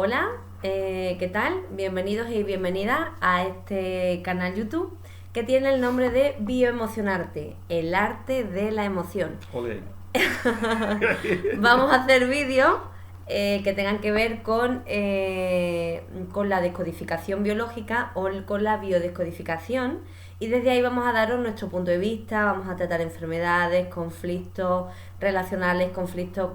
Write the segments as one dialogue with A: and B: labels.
A: Hola, ¿qué tal? Bienvenidos y bienvenidas a este canal YouTube que tiene el nombre de Bioemocionarte, el arte de la emoción.
B: Joder.
A: Vamos a hacer vídeos que tengan que ver con la descodificación biológica o con la biodescodificación, y desde ahí vamos a daros nuestro punto de vista. Vamos a tratar enfermedades, conflictos relacionales, conflictos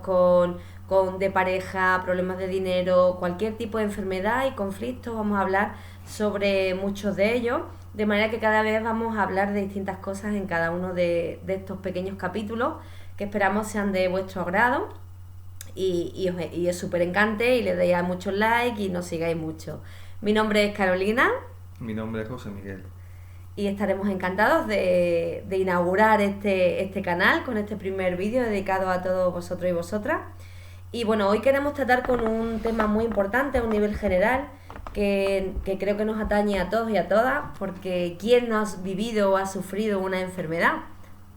A: de pareja, problemas de dinero, cualquier tipo de enfermedad y conflictos. Vamos a hablar sobre muchos de ellos, de manera que cada vez vamos a hablar de distintas cosas en cada uno de estos pequeños capítulos, que esperamos sean de vuestro agrado y os súper encante y le deis a muchos likes y nos sigáis mucho. Mi nombre es Carolina
B: Mi nombre es José Miguel.
A: y estaremos encantados de inaugurar este canal con este primer vídeo dedicado a todos vosotros y vosotras. Y bueno, hoy queremos tratar con un tema muy importante a un nivel general que creo que nos atañe a todos y a todas, porque ¿quién no ha vivido o ha sufrido una enfermedad?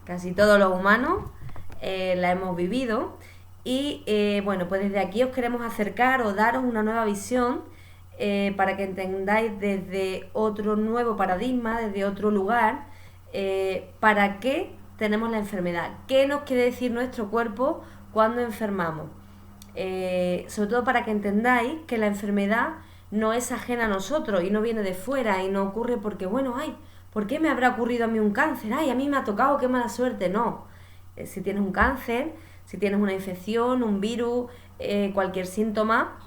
A: Casi todos los humanos la hemos vivido. Y bueno, pues desde aquí os queremos acercar o daros una nueva visión, para que entendáis desde otro nuevo paradigma, desde otro lugar, para qué tenemos la enfermedad, qué nos quiere decir nuestro cuerpo cuando enfermamos. Sobre todo para que entendáis que la enfermedad no es ajena a nosotros y no viene de fuera y no ocurre porque, bueno, ay, ¿por qué me habrá ocurrido a mí un cáncer? Ay, a mí me ha tocado, qué mala suerte. No. Si tienes un cáncer, si tienes una infección, un virus, cualquier síntoma,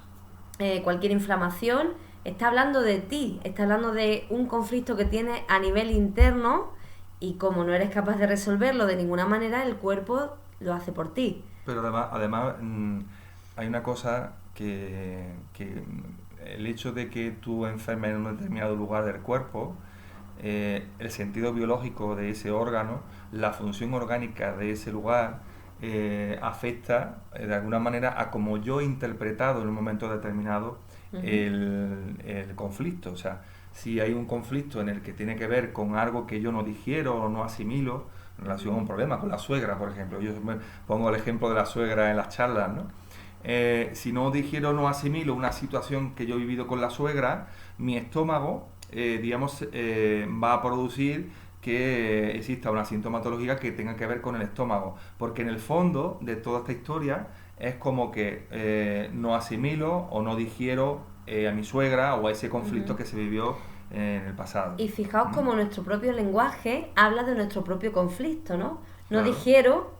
A: cualquier inflamación, está hablando de ti, está hablando de un conflicto que tienes a nivel interno, y como no eres capaz de resolverlo de ninguna manera, el cuerpo lo hace por ti.
B: Pero además, hay una cosa que el hecho de que tú enfermes en un determinado lugar del cuerpo, el sentido biológico de ese órgano, la función orgánica de ese lugar, afecta de alguna manera a cómo yo he interpretado en un momento determinado
A: Ujú.
B: el conflicto. O sea, si hay un conflicto en el que tiene que ver con algo que yo no digiero o no asimilo, en relación a un problema con la suegra, por ejemplo. Yo me pongo el ejemplo de la suegra en las charlas, ¿no? Si no digiero o no asimilo una situación que yo he vivido con la suegra, mi estómago, va a producir que exista una sintomatología que tenga que ver con el estómago. Porque en el fondo de toda esta historia es como que no asimilo o no digiero a mi suegra o a ese conflicto
A: Ujú.
B: que se vivió en el pasado.
A: Y fijaos
B: ¿Mm?
A: cómo nuestro propio lenguaje habla de nuestro propio conflicto, ¿no? No
B: Claro.
A: digiero,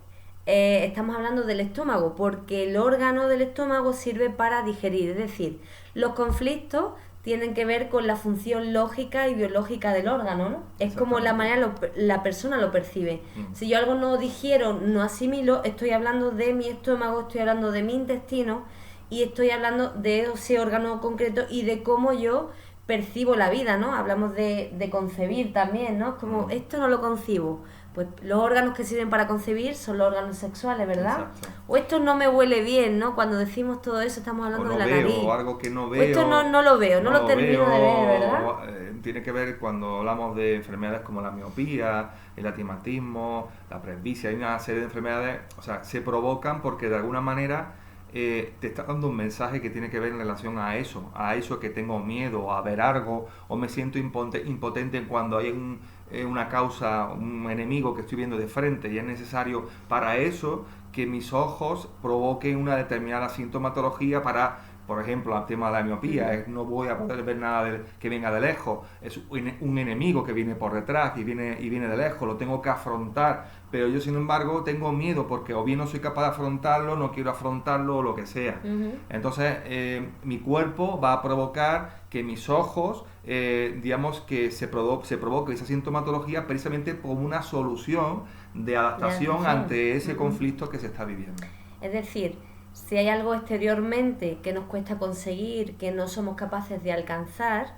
A: estamos hablando del estómago, porque el órgano del estómago sirve para digerir. Es decir, los conflictos tienen que ver con la función lógica y biológica del órgano, ¿no? Es como la
B: Exactamente.
A: manera la persona lo percibe.
B: Mm.
A: Si yo algo no digiero, no asimilo, estoy hablando de mi estómago, estoy hablando de mi intestino y estoy hablando de ese órgano concreto y de cómo yo percibo la vida, ¿no? Hablamos de concebir también, ¿no? Como
B: Mm.
A: esto no lo concibo. Pues los órganos que sirven para concebir son los órganos sexuales, ¿verdad?
B: Exacto.
A: O esto no me huele bien, ¿no? Cuando decimos todo eso estamos
B: O
A: hablando de
B: no
A: la
B: veo, o
A: nariz.
B: algo que no
A: O esto no,
B: veo,
A: no lo veo, no
B: no
A: lo
B: lo veo.
A: termino de ver, ¿verdad?
B: Tiene que ver cuando hablamos de enfermedades como la miopía, el astigmatismo, la presbicia, hay una serie de enfermedades, o sea, se provocan porque de alguna manera te está dando un mensaje que tiene que ver en relación a eso que tengo miedo, a ver algo, o me siento impotente cuando hay una causa, un enemigo que estoy viendo de frente y es necesario para eso que mis ojos provoquen una determinada sintomatología para, por ejemplo, el tema de la miopía, no voy a poder ver nada que venga de lejos, es un enemigo que viene por detrás y viene de lejos, lo tengo que afrontar, pero yo sin embargo tengo miedo porque o bien no soy capaz de afrontarlo, no quiero afrontarlo o lo que sea.
A: Ujú.
B: Entonces mi cuerpo va a provocar que mis ojos, digamos que se provoque esa sintomatología precisamente como una solución de
A: De
B: adaptación
A: adaptación.
B: ante ese
A: Ujú.
B: conflicto que se está viviendo.
A: Es decir, si hay algo exteriormente que nos cuesta conseguir, que no somos capaces de alcanzar,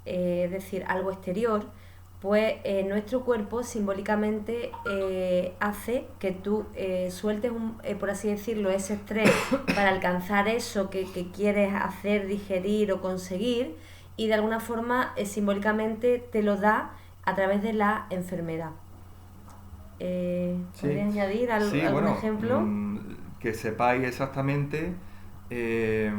A: es decir, algo exterior, pues nuestro cuerpo simbólicamente hace que tú sueltes, por así decirlo, ese estrés para alcanzar eso que quieres hacer, digerir o conseguir, y de alguna forma simbólicamente te lo da a través de la enfermedad.
B: Sí,
A: ¿Podrías añadir
B: sí,
A: algún
B: bueno,
A: ejemplo?
B: que sepáis exactamente que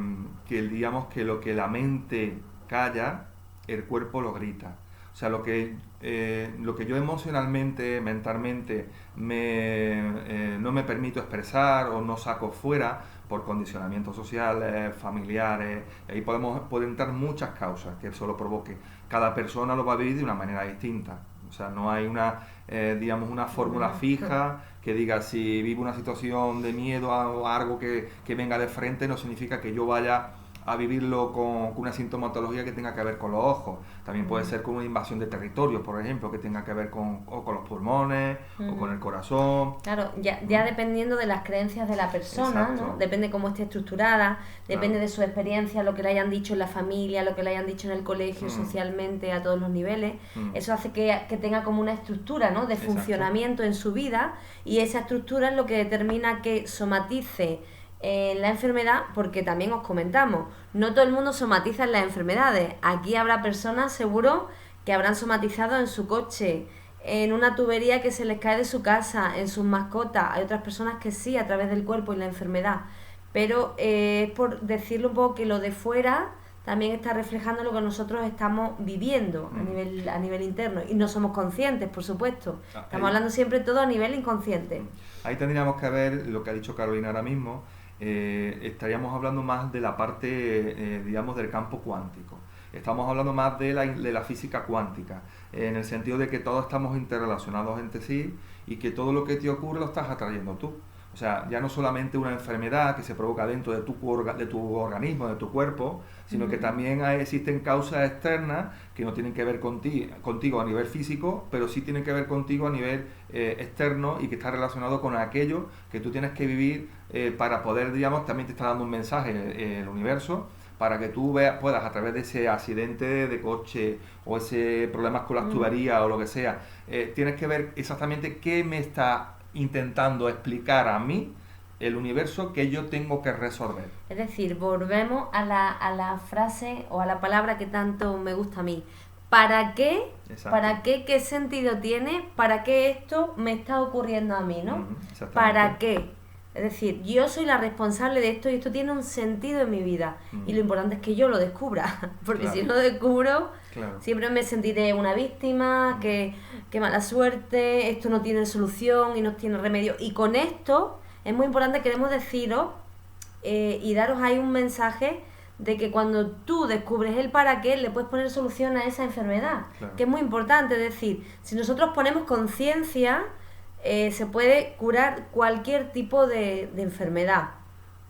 B: digamos que lo que la mente calla, el cuerpo lo grita. O sea, lo que yo emocionalmente, mentalmente, no me permito expresar o no saco fuera por condicionamientos sociales, familiares, y ahí pueden entrar muchas causas que eso lo provoque. Cada persona lo va a vivir de una manera distinta. O sea, no hay digamos, una fórmula fija que diga si vivo una situación de miedo o algo que venga de frente, no significa que yo vaya a vivirlo con una sintomatología que tenga que ver con los ojos. También puede ser con una invasión de territorio, por ejemplo, que tenga que ver con los pulmones o con el corazón.
A: Claro, ya dependiendo de las creencias de la persona, ¿no? Depende cómo esté estructurada, depende de su experiencia, lo que le hayan dicho en la familia, lo que le hayan dicho en el colegio, socialmente, a todos los niveles. Eso hace que tenga como una estructura, ¿no?, de funcionamiento en su vida, y esa estructura es lo que determina que somatice la enfermedad, porque también os comentamos, no todo el mundo somatiza en las enfermedades. Aquí habrá personas, seguro, que habrán somatizado en su coche, en una tubería que se les cae de su casa, en sus mascotas. Hay otras personas que sí, a través del cuerpo y la enfermedad. Pero es por decirlo un poco que lo de fuera también está reflejando lo que nosotros estamos viviendo a nivel interno, y no somos conscientes, por supuesto. Estamos hablando siempre todo a nivel inconsciente.
B: Ahí tendríamos que ver lo que ha dicho Carolina ahora mismo. Estaríamos hablando más de la parte, digamos, del campo cuántico. Estamos hablando más de la física cuántica, en el sentido de que todos estamos interrelacionados entre sí y que todo lo que te ocurre lo estás atrayendo tú. O sea, ya no solamente una enfermedad que se provoca dentro de tu organismo, de tu cuerpo, sino que también existen causas externas que no tienen que ver contigo a nivel físico, pero sí tienen que ver contigo a nivel externo, y que está relacionado con aquello que tú tienes que vivir para poder, digamos, también te está dando un mensaje el universo, para que tú puedas, a través de ese accidente de coche o ese problemas con las tuberías o lo que sea, tienes que ver exactamente qué me está intentando explicar a mí el universo que yo tengo que resolver.
A: Es decir, volvemos a la frase o a la palabra que tanto me gusta a mí. ¿Para qué? Exacto. ¿Para qué? ¿Qué sentido tiene? ¿Para qué esto me está ocurriendo a mí, no? ¿Para qué? Es decir, yo soy la responsable de esto y esto tiene un sentido en mi vida. Y lo importante es que yo lo descubra. Porque si no lo descubro, siempre me sentiré una víctima, que mala suerte, esto no tiene solución y no tiene remedio. Y con esto es muy importante, queremos deciros y daros ahí un mensaje de que cuando tú descubres el para qué, le puedes poner solución a esa enfermedad. Que es muy importante. Es decir, si nosotros ponemos conciencia, se puede curar cualquier tipo de enfermedad.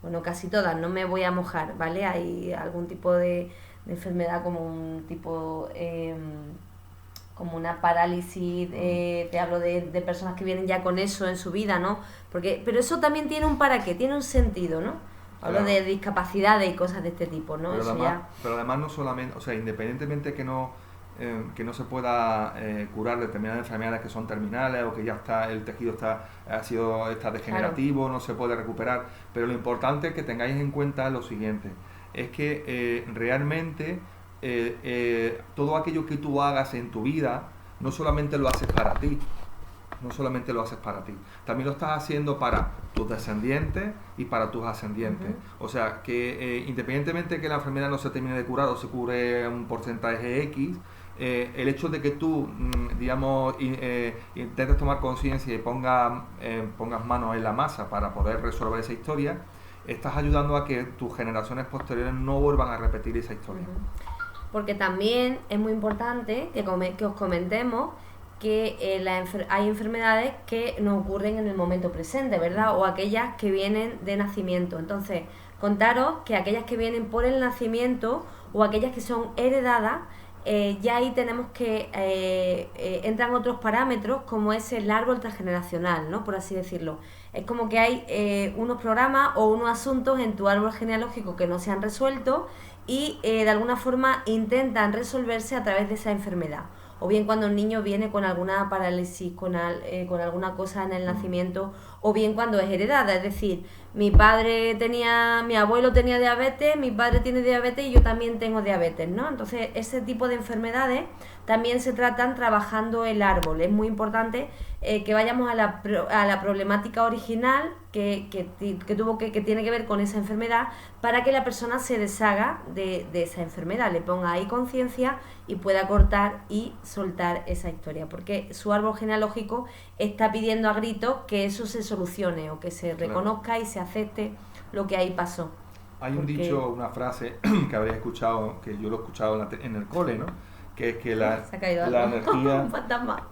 A: Bueno, casi todas, no me voy a mojar, ¿vale? Hay algún tipo de enfermedad como un tipo, como una parálisis, te hablo de personas que vienen ya con eso en su vida, ¿no? Pero eso también tiene un para qué, tiene un sentido, ¿no? Hablo de discapacidades y cosas de este tipo, ¿no?
B: Pero además no solamente, o sea, independientemente que no se pueda curar determinadas enfermedades que son terminales, o que ya el tejido está degenerativo, no se puede recuperar, pero lo importante es que tengáis en cuenta lo siguiente, es que realmente todo aquello que tú hagas en tu vida no solamente lo haces para ti, también lo estás haciendo para tus descendientes y para tus ascendientes. O sea, que independientemente de que la enfermedad no se termine de curar o se cure un porcentaje X, el hecho de que tú, digamos, intentes tomar conciencia y pongas manos en la masa para poder resolver esa historia, estás ayudando a que tus generaciones posteriores no vuelvan a repetir esa historia.
A: Porque también es muy importante que os comentemos que hay enfermedades que nos ocurren en el momento presente, ¿verdad? O aquellas que vienen de nacimiento. Entonces, contaros que aquellas que vienen por el nacimiento o aquellas que son heredadas, ya ahí tenemos que entran otros parámetros, como es el árbol transgeneracional, ¿no? Por así decirlo. Es como que hay unos programas o unos asuntos en tu árbol genealógico que no se han resuelto y de alguna forma intentan resolverse a través de esa enfermedad. O bien cuando un niño viene con alguna parálisis, con alguna cosa en el nacimiento, o bien cuando es heredada, es decir, mi abuelo tenía diabetes, mi padre tiene diabetes y yo también tengo diabetes, ¿no? Entonces, ese tipo de enfermedades también se tratan trabajando el árbol. Es muy importante que vayamos a la problemática original que tiene que ver con esa enfermedad, para que la persona se deshaga de esa enfermedad, le ponga ahí conciencia y pueda cortar y soltar esa historia, porque su árbol genealógico está pidiendo a gritos que eso se solucione o que se reconozca y se acepte lo que ahí pasó.
B: Hay un dicho, una frase que habréis escuchado, que yo lo he escuchado en el cole, ¿no? Que es que la energía...
A: Un fantasma.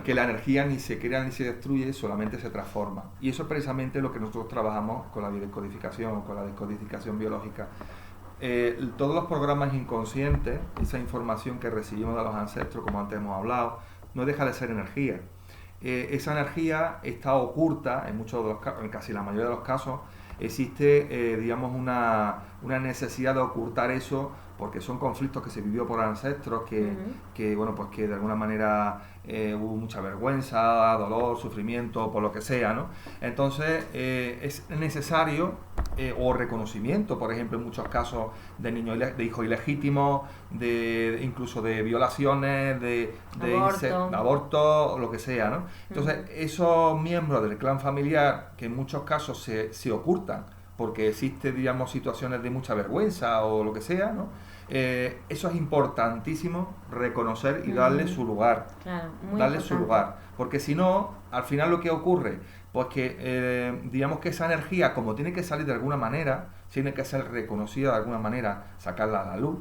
B: Que la energía ni se crea ni se destruye, solamente se transforma. Y eso es precisamente lo que nosotros trabajamos con la biodescodificación o con la descodificación biológica. Todos los programas inconscientes, esa información que recibimos de los ancestros, como antes hemos hablado, no deja de ser energía. Esa energía está oculta, en muchos de los casos, en casi la mayoría de los casos, existe, digamos, una necesidad de ocultar eso, porque son conflictos que se vivió por ancestros, que bueno, pues que de alguna manera hubo mucha vergüenza, dolor, sufrimiento, por lo que sea, ¿no? Entonces es necesario, o reconocimiento, por ejemplo, en muchos casos de niños, de hijos ilegítimos, incluso de violaciones, de aborto, lo que sea, ¿no? Entonces, esos miembros del clan familiar, que en muchos casos se ocultan, porque existe, digamos, situaciones de mucha vergüenza o lo que sea, ¿no? Eso es importantísimo reconocer y darle su lugar.
A: Claro,
B: darle su lugar. Porque si no, al final lo que ocurre, pues que digamos que esa energía, como tiene que salir de alguna manera, tiene que ser reconocida de alguna manera, sacarla a la luz.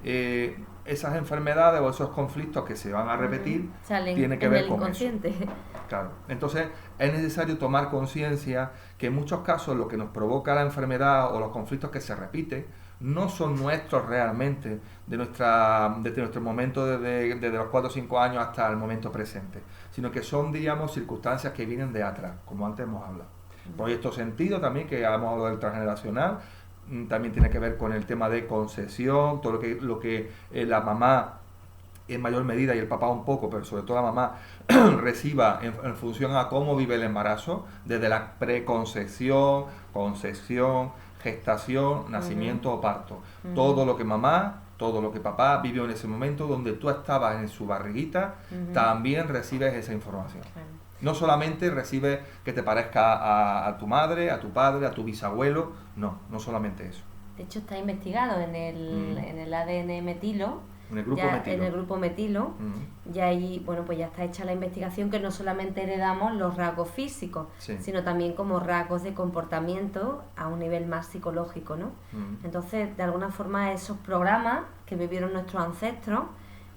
B: Esas enfermedades o esos conflictos que se van a repetir tienen que ver con
A: inconsciente.
B: Eso. Claro. Entonces es necesario tomar conciencia que en muchos casos lo que nos provoca la enfermedad o los conflictos que se repiten no son nuestros realmente, desde nuestro momento desde los 4 o 5 años hasta el momento presente, sino que son, digamos, circunstancias que vienen de atrás, como antes hemos hablado. Proyecto Sentido también, que hemos hablado del transgeneracional, también tiene que ver con el tema de concesión, todo lo que la mamá en mayor medida y el papá un poco, pero sobre todo la mamá reciba en función a cómo vive el embarazo, desde la preconcepción, concepción, gestación, nacimiento o parto. Todo lo que mamá, todo lo que papá vivió en ese momento donde tú estabas en su barriguita, también recibes esa información. No solamente recibes que te parezca a tu madre, a tu padre, a tu bisabuelo, no solamente eso.
A: De hecho está investigado en el ADN metilo,
B: en el grupo metilo.
A: Y ahí, bueno, pues ya está hecha la investigación, que no solamente heredamos los rasgos físicos, sino también como rasgos de comportamiento a un nivel más psicológico, ¿no? Entonces, de alguna forma, esos programas que vivieron nuestros ancestros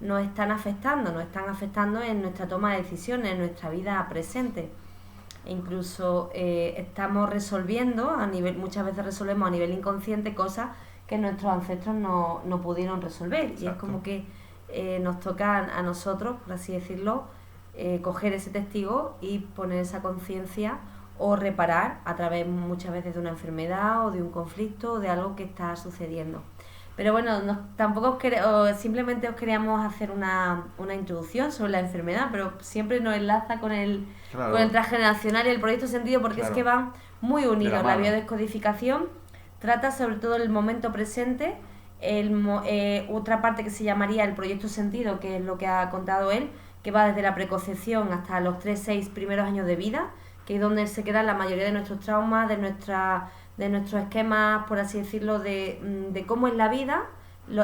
A: nos están afectando en nuestra toma de decisiones, en nuestra vida presente. E incluso estamos resolviendo, muchas veces resolvemos a nivel inconsciente cosas que nuestros ancestros no pudieron resolver. Exacto. Y es como que nos toca a nosotros, por así decirlo, coger ese testigo y poner esa conciencia o reparar a través muchas veces de una enfermedad o de un conflicto o de algo que está sucediendo. Pero bueno, simplemente os queríamos hacer una introducción sobre la enfermedad, pero siempre nos enlaza con el transgeneracional y el proyecto Sentido, porque es que van muy unidos. La biodescodificación trata sobre todo el momento presente, otra parte que se llamaría el proyecto Sentido, que es lo que ha contado él, que va desde la preconcepción hasta los 3-6 primeros años de vida, que es donde se quedan la mayoría de nuestros traumas, de nuestros esquemas, por así decirlo, de cómo es la vida.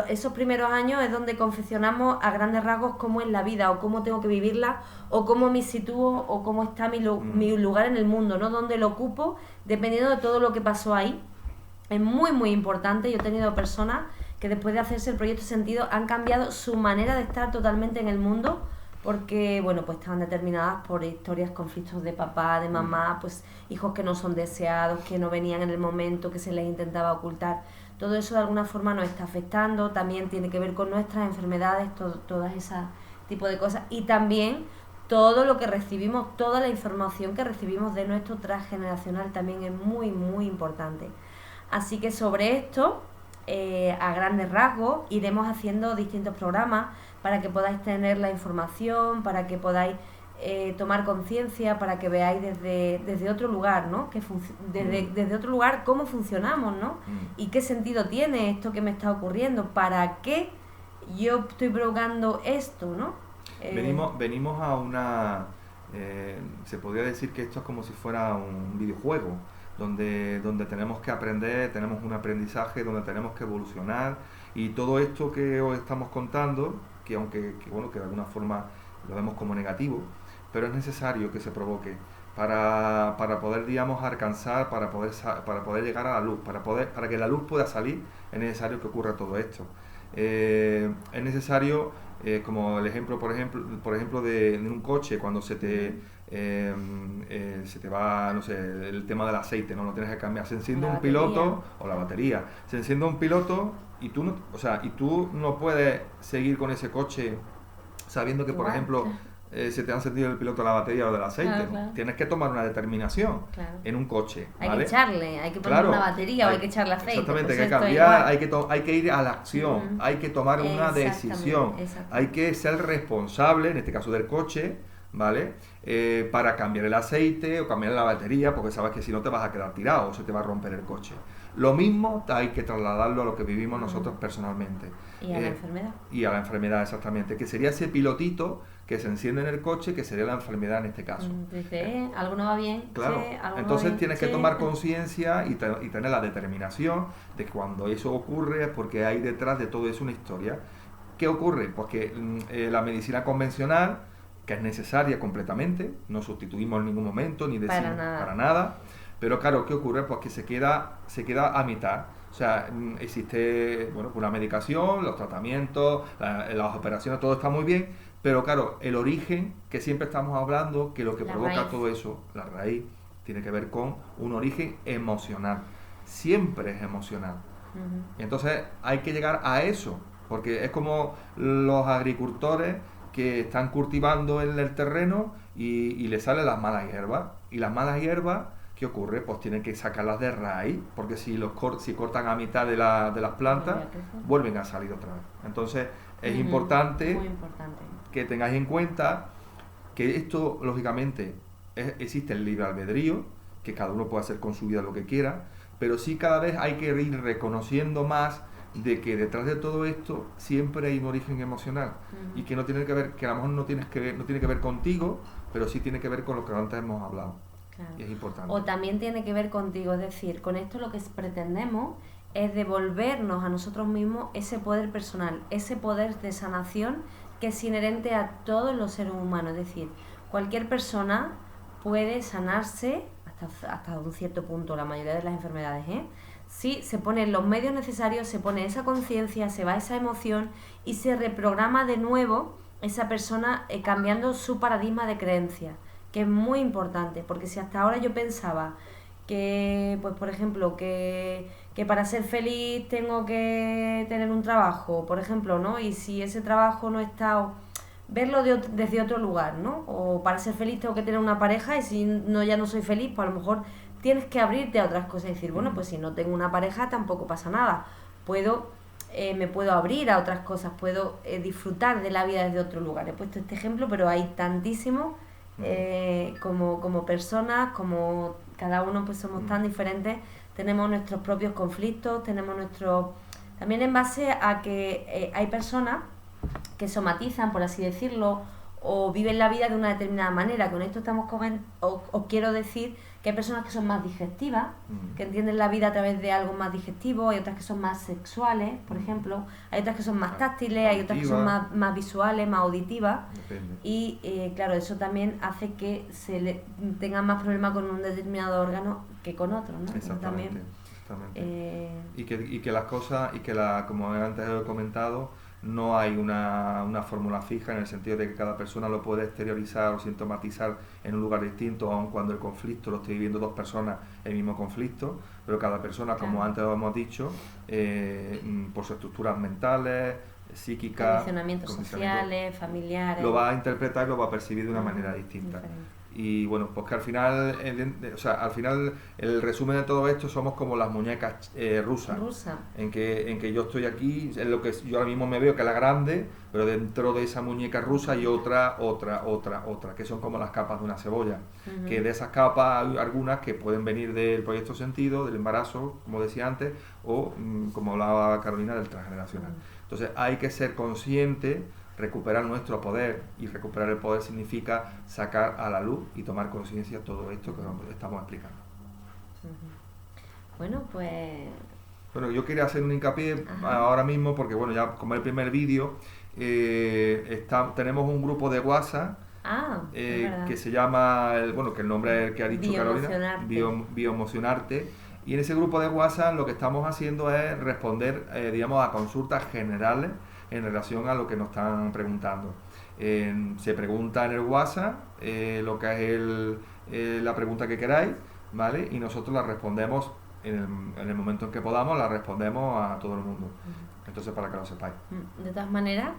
A: Esos primeros años es donde confeccionamos a grandes rasgos cómo es la vida, o cómo tengo que vivirla, o cómo me sitúo, o cómo está mi lugar en el mundo, ¿no? Dónde lo ocupo, dependiendo de todo lo que pasó ahí. Es muy, muy importante. Yo he tenido personas que después de hacerse el proyecto Sentido han cambiado su manera de estar totalmente en el mundo, porque, bueno, pues estaban determinadas por historias, conflictos de papá, de mamá, pues hijos que no son deseados, que no venían en el momento, que se les intentaba ocultar. Todo eso de alguna forma nos está afectando. También tiene que ver con nuestras enfermedades, todas esas tipo de cosas. Y también todo lo que recibimos, toda la información que recibimos de nuestro transgeneracional también es muy, muy importante. Así que sobre esto, a grandes rasgos, iremos haciendo distintos programas para que podáis tener la información, para que podáis tomar conciencia para que veáis desde otro lugar, ¿no? Desde otro lugar cómo funcionamos, ¿no? Y qué sentido tiene esto que me está ocurriendo, para qué yo estoy provocando esto, ¿no?
B: Venimos a una... se podría decir que esto es como si fuera un videojuego, donde tenemos que aprender, tenemos un aprendizaje, donde tenemos que evolucionar, y todo esto que os estamos contando, que aunque bueno, que de alguna forma lo vemos como negativo, pero es necesario que se provoque para poder, digamos, alcanzar, para poder llegar a la luz, para que la luz pueda salir, es necesario que ocurra todo esto. Es necesario, como el ejemplo, por ejemplo de un coche, cuando se te va, no sé, el tema del aceite, no lo tienes que cambiar, se enciende un piloto, o la batería, se enciende un piloto y tú no puedes seguir con ese coche sabiendo que, por ejemplo, se te ha encendido el piloto de la batería o del aceite. Claro. Tienes que tomar una determinación en un coche, ¿vale?
A: Hay que poner una batería o hay que echarle aceite.
B: Exactamente, hay que cambiar, hay que ir a la acción, hay que tomar una decisión, hay que ser responsable, en este caso del coche, ¿vale? Para cambiar el aceite o cambiar la batería, porque sabes que si no te vas a quedar tirado o se te va a romper el coche. Lo mismo hay que trasladarlo a lo que vivimos nosotros personalmente.
A: Y a la enfermedad.
B: Y a la enfermedad, exactamente. Que sería ese pilotito que se enciende en el coche, que sería la enfermedad en este caso.
A: Dice, algo no va bien.
B: Claro.
A: Sí,
B: entonces tienes que tomar conciencia y tener la determinación de que cuando eso ocurre es porque hay detrás de todo eso una historia. ¿Qué ocurre? Pues que la medicina convencional, que es necesaria completamente, no sustituimos en ningún momento, ni decimos para nada. Pero claro, ¿qué ocurre? Pues que se queda a mitad. O sea, existe, bueno, una medicación, los tratamientos, las operaciones, todo está muy bien, pero claro, el origen, que siempre estamos hablando, que lo que provoca todo eso, la raíz, tiene que ver con un origen emocional. Siempre es emocional. Entonces hay que llegar a eso, porque es como los agricultores que están cultivando en el terreno y le salen las malas hierbas. Y las malas hierbas, ¿qué ocurre? Pues tienen que sacarlas de raíz, porque si cortan a mitad de las plantas, vuelven a salir otra vez. Entonces es importante que tengáis en cuenta que esto, lógicamente, existe el libre albedrío, que cada uno puede hacer con su vida lo que quiera, pero sí cada vez hay que ir reconociendo más de que detrás de todo esto siempre hay un origen emocional y que no tiene que ver, que a lo mejor no tiene que ver contigo, pero sí tiene que ver con lo que antes hemos hablado.
A: Claro.
B: Y es importante.
A: O también tiene que ver contigo, es decir, con esto lo que pretendemos es devolvernos a nosotros mismos ese poder personal, ese poder de sanación que es inherente a todos los seres humanos. Es decir, cualquier persona puede sanarse hasta un cierto punto, la mayoría de las enfermedades, si se ponen los medios necesarios, se pone esa conciencia, se va esa emoción y se reprograma de nuevo esa persona cambiando su paradigma de creencia, que es muy importante, porque si hasta ahora yo pensaba que, pues por ejemplo, que para ser feliz tengo que tener un trabajo, por ejemplo, ¿no? Y si ese trabajo no está, verlo desde otro lugar, ¿no? O para ser feliz tengo que tener una pareja y si no, ya no soy feliz, pues a lo mejor tienes que abrirte a otras cosas y decir, bueno, pues si no tengo una pareja tampoco pasa nada, me puedo abrir a otras cosas, puedo disfrutar de la vida desde otro lugar. He puesto este ejemplo, pero hay tantísimos como personas, como cada uno pues somos tan diferentes, tenemos nuestros propios conflictos, tenemos también en base a que hay personas que somatizan, por así decirlo, o viven la vida de una determinada manera. Con esto os quiero decir que hay personas que son más digestivas, que entienden la vida a través de algo más digestivo, hay otras que son más sexuales, por ejemplo, hay otras que son más táctiles, hay otras que son más visuales, más auditivas. Depende. Y claro, eso también hace que tengan más problemas con un determinado órgano que con otro, ¿no?
B: Exactamente. Y que las cosas, como antes he comentado, no hay una fórmula fija, en el sentido de que cada persona lo puede exteriorizar o sintomatizar en un lugar distinto, aun cuando el conflicto lo esté viviendo dos personas, el mismo conflicto, pero cada persona, como antes hemos dicho, por sus estructuras mentales, psíquicas,
A: condicionamientos sociales, familiares,
B: lo va a interpretar y lo va a percibir de una manera distinta. Y bueno, pues que al final, al final el resumen de todo esto somos como las muñecas rusas. En que yo estoy aquí, es lo que yo ahora mismo me veo que es la grande, pero dentro de esa muñeca rusa hay otra, que son como las capas de una cebolla. Que de esas capas hay algunas que pueden venir del proyecto Sentido, del embarazo, como decía antes, o como hablaba Carolina, del transgeneracional. Entonces hay que ser consciente, recuperar nuestro poder, y recuperar el poder significa sacar a la luz y tomar conciencia de todo esto que estamos explicando.
A: Bueno, pues...
B: Bueno, yo quería hacer un hincapié ahora mismo porque, bueno, ya como el primer vídeo, tenemos un grupo de WhatsApp que se llama, que el nombre es el que ha dicho Carolina, Bioemocionarte. Y en ese grupo de WhatsApp lo que estamos haciendo es responder, a consultas generales en relación a lo que nos están preguntando. Se pregunta en el WhatsApp lo que es la pregunta que queráis, ¿vale? Y nosotros la respondemos en el momento en que podamos, la respondemos a todo el mundo. Entonces, para que lo sepáis.
A: De todas maneras,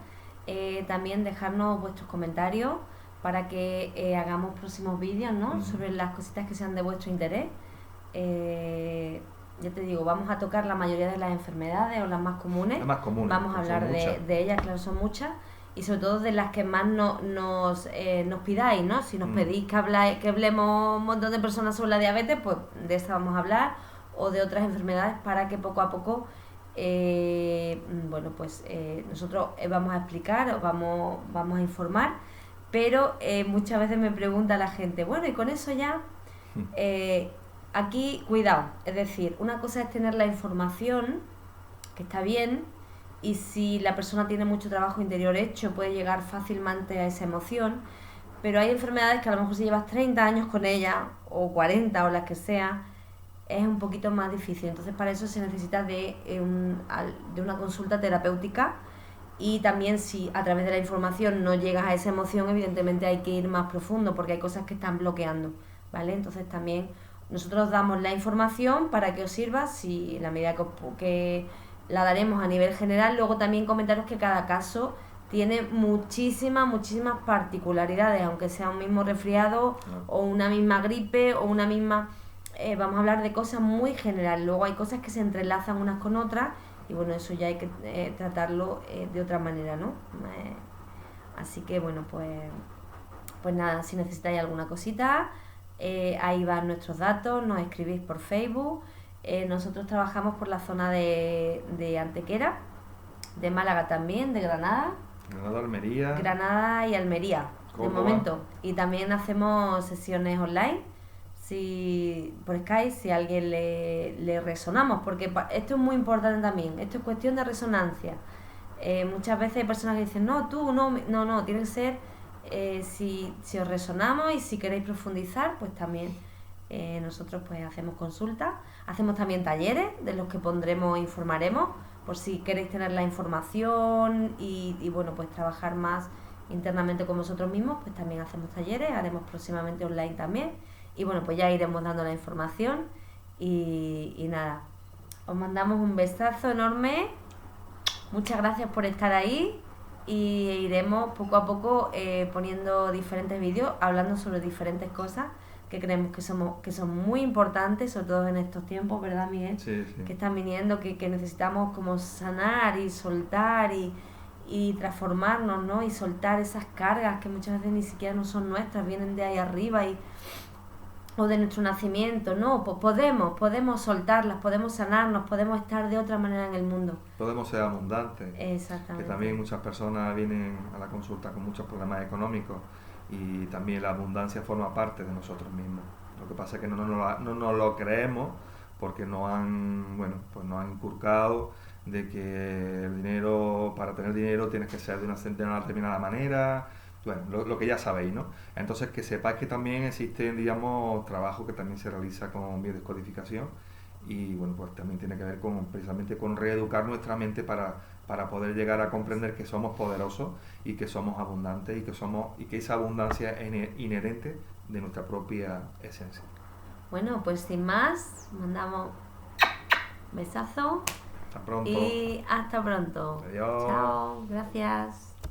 A: también dejarnos vuestros comentarios para que hagamos próximos vídeos, ¿no? Sobre las cositas que sean de vuestro interés. Ya te digo, vamos a tocar la mayoría de las enfermedades o las más comunes. Vamos a hablar de ellas, claro, son muchas. Y sobre todo de las que más nos pidáis, ¿no? Si nos pedís que hablemos un montón de personas sobre la diabetes, pues de esta vamos a hablar, o de otras enfermedades, para que poco a poco, nosotros vamos a explicar, o vamos a informar, pero muchas veces me pregunta la gente, bueno, y con eso ya... Aquí, cuidado, es decir, una cosa es tener la información, que está bien, y si la persona tiene mucho trabajo interior hecho, puede llegar fácilmente a esa emoción, pero hay enfermedades que a lo mejor si llevas 30 años con ella, o 40, o las que sea, es un poquito más difícil. Entonces, para eso se necesita de una consulta terapéutica, y también si a través de la información no llegas a esa emoción, evidentemente hay que ir más profundo, porque hay cosas que están bloqueando, ¿vale? Entonces también... Nosotros damos la información para que os sirva, si en la medida que la daremos a nivel general. Luego también comentaros que cada caso tiene muchísimas particularidades, aunque sea un mismo resfriado o una misma gripe o una misma... vamos a hablar de cosas muy generales. Luego hay cosas que se entrelazan unas con otras y bueno, eso ya hay que tratarlo de otra manera, ¿no? Así que bueno, pues nada, si necesitáis alguna cosita... ahí van nuestros datos, nos escribís por Facebook. Nosotros trabajamos por la zona de Antequera, de Málaga también, de Granada,
B: Almería.
A: Granada y Almería, de momento. Y también hacemos sesiones online, por Skype, si a alguien le resonamos, porque esto es muy importante también, esto es cuestión de resonancia. Muchas veces hay personas que dicen, no, tiene que ser... si os resonamos y si queréis profundizar, pues también nosotros pues hacemos consultas, hacemos también talleres de los que informaremos por si queréis tener la información y bueno, pues trabajar más internamente con vosotros mismos, pues también hacemos talleres, haremos próximamente online también y bueno, pues ya iremos dando la información y nada, os mandamos un besazo enorme, muchas gracias por estar ahí. Y iremos poco a poco poniendo diferentes vídeos, hablando sobre diferentes cosas que creemos que son muy importantes, sobre todo en estos tiempos, ¿verdad, Miguel?
B: Sí.
A: Que están viniendo, que necesitamos como sanar y soltar y transformarnos, ¿no? Y soltar esas cargas que muchas veces ni siquiera no son nuestras, vienen de ahí arriba o de nuestro nacimiento, ¿no? Pues podemos soltarlas, podemos sanarnos, podemos estar de otra manera en el mundo.
B: Podemos ser abundantes.
A: Exactamente.
B: Que también muchas personas vienen a la consulta con muchos problemas económicos y también la abundancia forma parte de nosotros mismos. Lo que pasa es que no nos lo creemos porque nos han inculcado de que el dinero, para tener dinero tienes que ser de una determinada manera. Bueno, lo que ya sabéis, ¿no? Entonces que sepáis que también existen, digamos, trabajos que también se realiza con biodescodificación y bueno, pues también tiene que ver precisamente con reeducar nuestra mente para poder llegar a comprender que somos poderosos y que somos abundantes y que esa abundancia es inherente de nuestra propia esencia.
A: Bueno, pues sin más, mandamos besazo.
B: Hasta pronto.
A: Y hasta pronto.
B: Adiós.
A: Chao, gracias.